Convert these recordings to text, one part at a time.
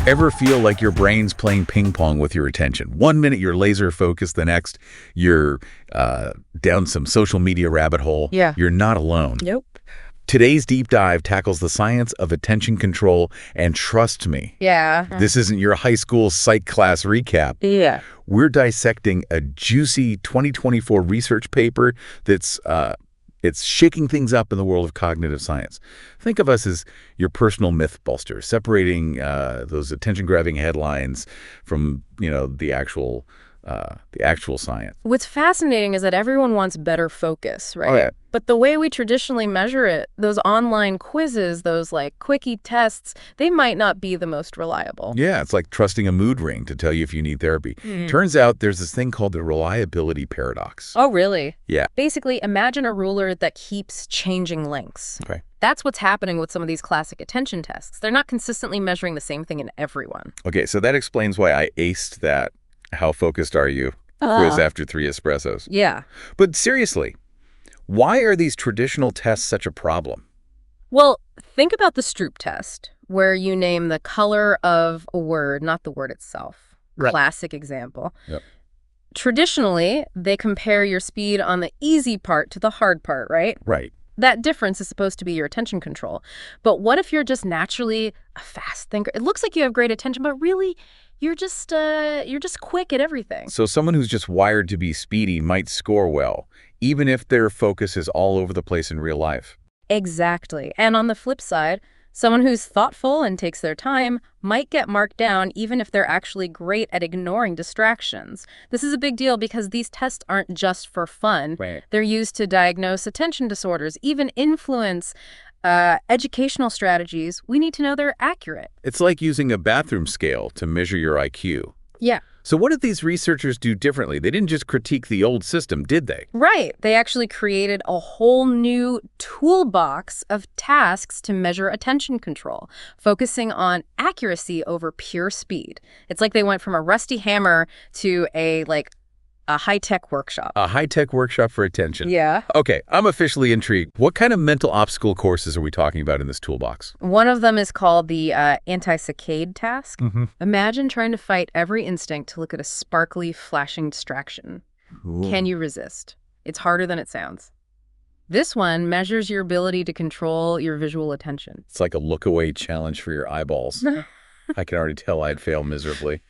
Ever feel like your brain's playing ping pong with your attention? One minute you're laser focused, the next you're down some social media rabbit hole. Yeah. You're not alone. Nope. Today's deep dive tackles the science of attention control, and trust me, Yeah. this isn't your high school psych class recap. Yeah. We're dissecting a juicy 2024 research paper that's it's shaking things up in the world of cognitive science. Think of us as your personal myth buster, separating those attention-grabbing headlines from, the actual science. What's fascinating is that everyone wants better focus, right? Oh, yeah. But the way we traditionally measure it, those online quizzes, those quickie tests, they might not be the most reliable. Yeah, it's like trusting a mood ring to tell you if you need therapy. Turns out there's this thing called the reliability paradox. Oh, really? Yeah. Basically, imagine a ruler that keeps changing lengths. Okay. That's what's happening with some of these classic attention tests. They're not consistently measuring the same thing in everyone. Okay, so that explains why I aced that "How focused are you?" quiz after 3 espressos. Yeah. But seriously, why are these traditional tests such a problem? Well, think about the Stroop test, where you name the color of a word, not the word itself. Right. Classic example. Yep. Traditionally, they compare your speed on the easy part to the hard part, right? Right. That difference is supposed to be your attention control. But what if you're just naturally a fast thinker? It looks like you have great attention, but really, you're just quick at everything. So someone who's just wired to be speedy might score well, even if their focus is all over the place in real life. Exactly. And on the flip side, someone who's thoughtful and takes their time might get marked down even if they're actually great at ignoring distractions. This is a big deal because these tests aren't just for fun. Right. They're used to diagnose attention disorders, even influence educational strategies. We need to know they're accurate. It's like using a bathroom scale to measure your IQ. Yeah. So what did these researchers do differently? They didn't just critique the old system, did they? Right. They actually created a whole new toolbox of tasks to measure attention control, focusing on accuracy over pure speed. It's like they went from a rusty hammer to a high-tech workshop. A high-tech workshop for attention. Yeah. Okay, I'm officially intrigued. What kind of mental obstacle courses are we talking about in this toolbox? One of them is called the anti-saccade task. Imagine trying to fight every instinct to look at a sparkly, flashing distraction. Ooh. Can you resist? It's harder than it sounds. This one measures your ability to control your visual attention. It's like a look-away challenge for your eyeballs. I can already tell I'd fail miserably.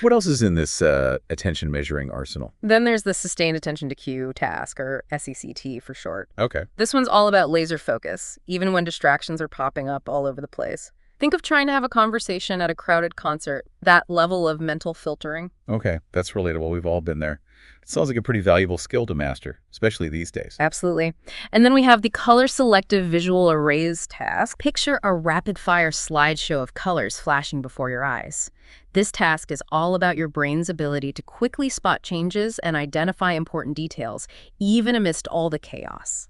What else is in this attention measuring arsenal? Then there's the Sustained Attention to Cue task, or SECT for short. Okay. This one's all about laser focus, even when distractions are popping up all over the place. Think of trying to have a conversation at a crowded concert, that level of mental filtering. Okay, that's relatable. We've all been there. It sounds like a pretty valuable skill to master, especially these days. Absolutely. And then we have the color selective visual arrays task. Picture a rapid-fire slideshow of colors flashing before your eyes. This task is all about your brain's ability to quickly spot changes and identify important details, even amidst all the chaos.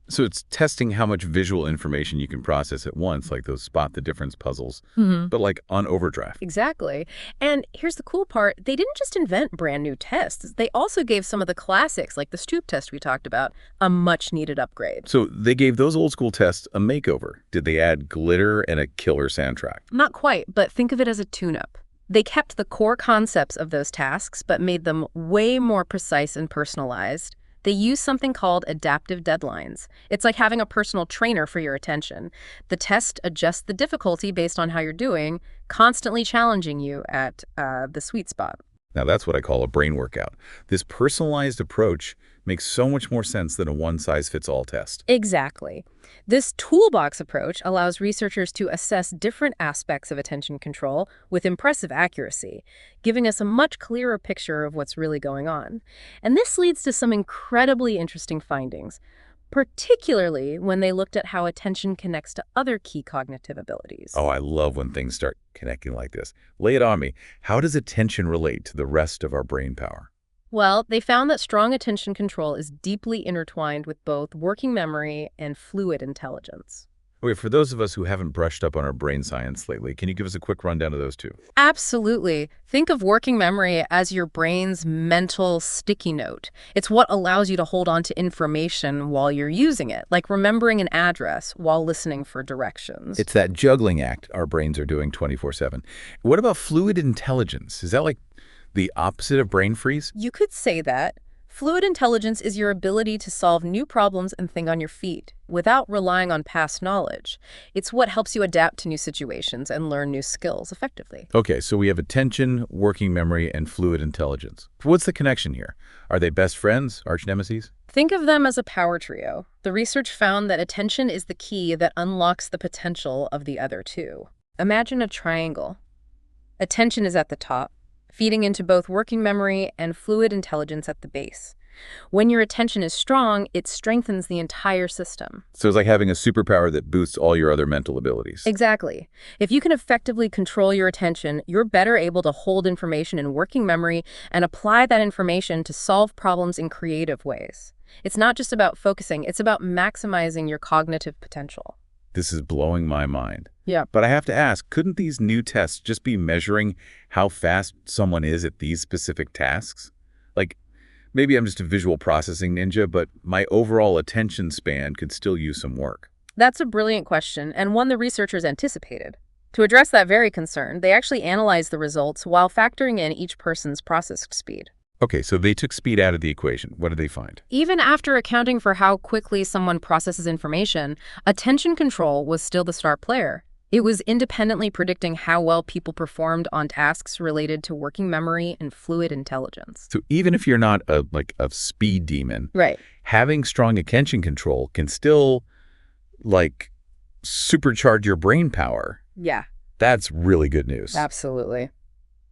So it's testing how much visual information you can process at once, like those spot the difference puzzles, but on overdrive. Exactly. And here's the cool part. They didn't just invent brand new tests. They also gave some of the classics, like the Stroop test we talked about, a much-needed upgrade. So they gave those old school tests a makeover. Did they add glitter and a killer soundtrack? Not quite, but think of it as a tune-up. They kept the core concepts of those tasks, but made them way more precise and personalized. They use something called adaptive deadlines. It's like having a personal trainer for your attention. The test adjusts the difficulty based on how you're doing, constantly challenging you at the sweet spot. Now that's what I call a brain workout. This personalized approach makes so much more sense than a one-size-fits-all test. Exactly. This toolbox approach allows researchers to assess different aspects of attention control with impressive accuracy, giving us a much clearer picture of what's really going on. And this leads to some incredibly interesting findings, particularly when they looked at how attention connects to other key cognitive abilities. Oh, I love when things start connecting like this. Lay it on me. How does attention relate to the rest of our brain power? Well, they found that strong attention control is deeply intertwined with both working memory and fluid intelligence. Okay, for those of us who haven't brushed up on our brain science lately, can you give us a quick rundown of those two? Absolutely. Think of working memory as your brain's mental sticky note. It's what allows you to hold on to information while you're using it, like remembering an address while listening for directions. It's that juggling act our brains are doing 24/7. What about fluid intelligence? Is that like the opposite of brain freeze? You could say that. Fluid intelligence is your ability to solve new problems and think on your feet without relying on past knowledge. It's what helps you adapt to new situations and learn new skills effectively. Okay, so we have attention, working memory, and fluid intelligence. What's the connection here? Are they best friends, arch nemesis? Think of them as a power trio. The research found that attention is the key that unlocks the potential of the other two. Imagine a triangle. Attention is at the top, feeding into both working memory and fluid intelligence at the base. When your attention is strong, it strengthens the entire system. So it's like having a superpower that boosts all your other mental abilities. Exactly. If you can effectively control your attention, you're better able to hold information in working memory and apply that information to solve problems in creative ways. It's not just about focusing, it's about maximizing your cognitive potential. This is blowing my mind. Yeah. But I have to ask, couldn't these new tests just be measuring how fast someone is at these specific tasks? Like, maybe I'm just a visual processing ninja, but my overall attention span could still use some work. That's a brilliant question, and one the researchers anticipated. To address that very concern, they actually analyzed the results while factoring in each person's process speed. Okay, so they took speed out of the equation. What did they find? Even after accounting for how quickly someone processes information, attention control was still the star player. It was independently predicting how well people performed on tasks related to working memory and fluid intelligence. So even if you're not a speed demon, Right. having strong attention control can still supercharge your brain power. Yeah, That's really good news. absolutely.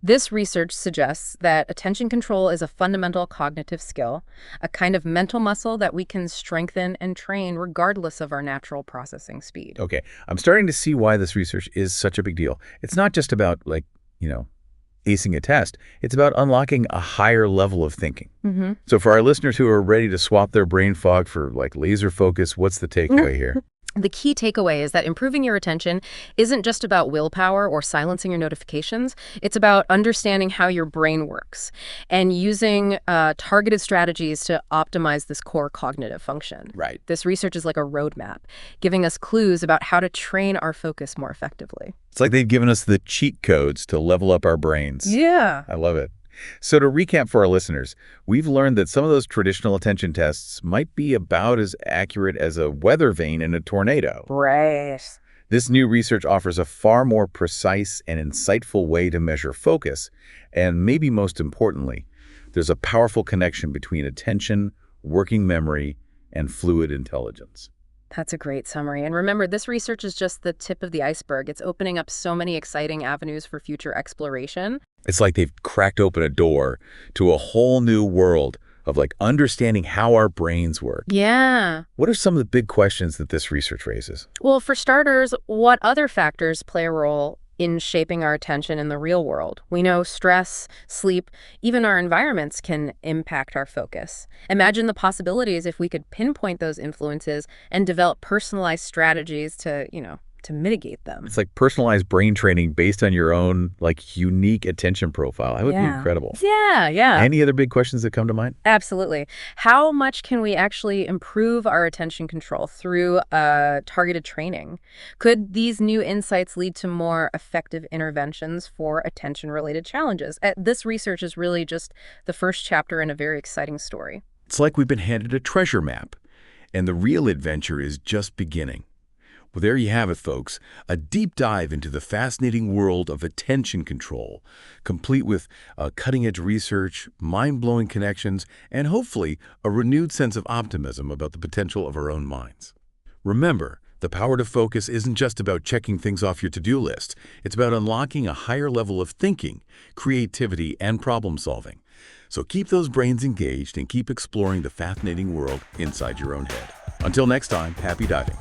This research suggests that attention control is a fundamental cognitive skill, a kind of mental muscle that we can strengthen and train regardless of our natural processing speed. Okay, I'm starting to see why this research is such a big deal. It's not just about, acing a test. It's about unlocking a higher level of thinking. Mm-hmm. So for our listeners who are ready to swap their brain fog for, laser focus, what's the takeaway here? The key takeaway is that improving your attention isn't just about willpower or silencing your notifications. It's about understanding how your brain works and using targeted strategies to optimize this core cognitive function. Right. This research is like a roadmap, giving us clues about how to train our focus more effectively. It's like they've given us the cheat codes to level up our brains. Yeah. I love it. So to recap for our listeners, we've learned that some of those traditional attention tests might be about as accurate as a weather vane in a tornado. Right. This new research offers a far more precise and insightful way to measure focus, and maybe most importantly, there's a powerful connection between attention, working memory, and fluid intelligence. That's a great summary. And remember, this research is just the tip of the iceberg. It's opening up so many exciting avenues for future exploration. It's like they've cracked open a door to a whole new world of understanding how our brains work. Yeah. What are some of the big questions that this research raises? Well, for starters, what other factors play a role in shaping our attention in the real world? We know stress, sleep, even our environments can impact our focus. Imagine the possibilities if we could pinpoint those influences and develop personalized strategies to mitigate them. It's like personalized brain training based on your own unique attention profile. That would be incredible. Yeah. Any other big questions that come to mind? Absolutely. How much can we actually improve our attention control through targeted training? Could these new insights lead to more effective interventions for attention-related challenges? This research is really just the first chapter in a very exciting story. It's like we've been handed a treasure map, and the real adventure is just beginning. Well, there you have it, folks. A deep dive into the fascinating world of attention control, complete with cutting-edge research, mind-blowing connections, and hopefully a renewed sense of optimism about the potential of our own minds. Remember, the power to focus isn't just about checking things off your to-do list. It's about unlocking a higher level of thinking, creativity, and problem-solving. So keep those brains engaged and keep exploring the fascinating world inside your own head. Until next time, happy diving.